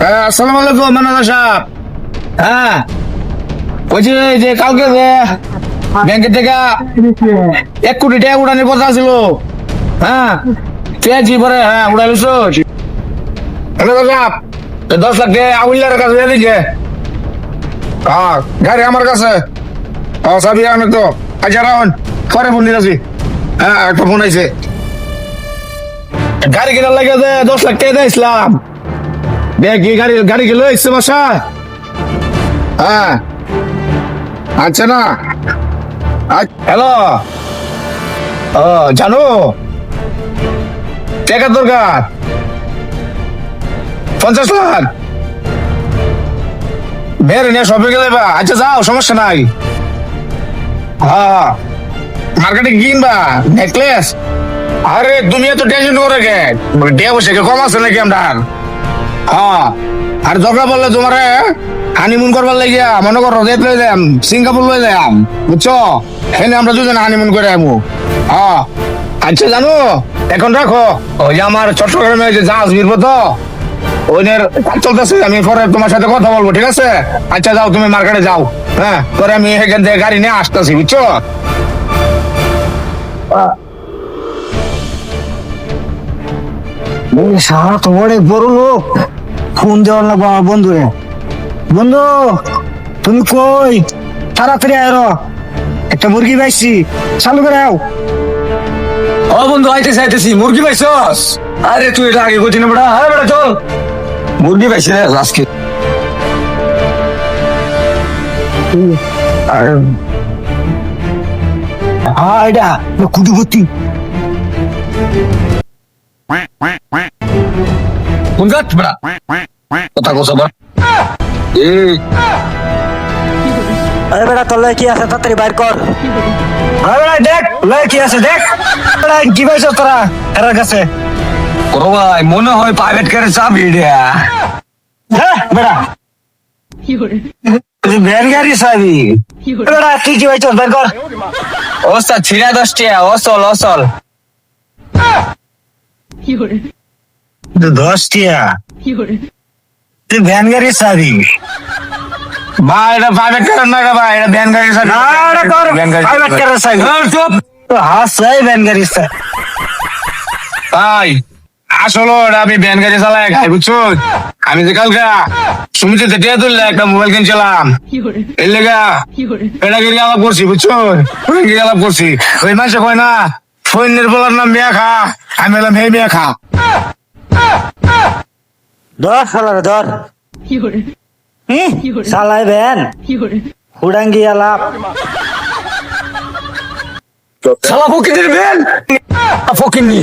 আসসালামু আলাইকুম ম্যানেজার সাহেব। হ্যাঁ বলছি যে কালকে যে ব্যাংকের থেকে 1 কোটি টাকা উড়ানোর কথা ছিল। হ্যাঁ পেয়েছি পরে, হ্যাঁ উড়াইছ ম্যানেজার সাহেব। 10 লাখ টাকা আউল্লার কাছে দিয়ে দিচ্ছে। হ্যাঁ গাড়ি আমার কাছে। চাবি আমি তো আচ্ছা রাখুন, পরে ফোন দিতেছি। হ্যাঁ একটা ফোন আইছে, গাড়ি কেনার লাগে 10 লাখ টাকা দিয়েছিলাম। দেখি গাড়ি গেল এসছে বাসা। হ্যাঁ আচ্ছা না, হ্যালো। ও জানো টাকার দরকার 50 লাখ বের নিয়ে শপিং গেলে। আচ্ছা যাও, সমস্যা নাই। হ্যাঁ মার্কেটে কিনবা নেকলেস। আরে তুমি এত টেনশন করে গে, ডে বসে কম আছে নাকি আমরা? হ্যাঁ আর দরকার বললে তোমার হানিমুন করবার লাগিয়া মনে করো রেট লই যাম, সিঙ্গাপুর লই যাম, বুঝছো? এখানে আমরা দুজন হানিমুন করে আমু। হ্যাঁ আচ্ছা জানো, এখন রাখো। ওই যে আমার চট্টগ্রামে যে জাহাজ বিরবো তো, ওইনের কাজ চলতেছে, আমি পরে তোমার সাথে কথা বলবো, ঠিক আছে? আচ্ছা যাও, তুমি মার্কেটে যাও। হ্যাঁ পরে আমি এখান থেকে গাড়ি নিয়ে আসতেছি, বুঝছো? সারা তো অনেক বড় লোক, ফোন দেওয়ার লাগবো আমার বন্ধু। বন্ধু তুমি কই? তাড়াতাড়ি আয়, একটা মুরগি পাইছি, চালু করে আও। ও বন্ধু আইতেছি আইতেছি। মুরগি পাইছস? আরে তুই এটা আগে কইতি না বেটা। আরে বেটা চল, মুরগি পাইছি রে আজকে। হ্যাঁ এটা কুটুপতি। কোন গাছ বেটা? কথা কোসা বার। আরে বেটা তোর লয় কি আছে, তাড়াতাড়ি বাইর কর। আরে বেটা দেখ লয় কি আছে, দেখ বেটা কি পাইছ তোরা এর কাছে। করো ভাই, মনে হয় প্রাইভেট কারে চাবি এটা। হ্যাঁ বেটা ভ্যান গাড়ি চাবি। বেটা তুই কি পাইছ বাইর কর। ওস্তাদ ছিড়া 10 টাকা, অসল অসল। 10 টিয়া তুই ভ্যান গাড়ি চাবি। ভাই এটা প্রাইভেট কার না রে ভাই, এটা ভ্যান গাড়ি চাবি। না এটা কর ভ্যান গাড়ি প্রাইভেট কার চাবি। চুপ তো হাসাই ভ্যান গাড়ি চাবি। ভাই। আসলে ওটা আমি ভ্যান গাড়ি চালাই খাই, বুঝছো? আমি যে কালকে সুমিতে টিয়া তুললে একটা মোবাইল কিনছিলাম, এর লেগা এটা গিয়ে আলাপ করছি, বুঝছো? গিয়ে আলাপ করছি। ওই মাসে কয় না সৈন্যের বলার নাম মেয়া খা, আমি বললাম হে মেয়া খা। ধর শালারে ধর। শালাই ভ্যান উড়াঙ্গি আলাপ। শালা ফকিরের ভ্যান, ফকির নি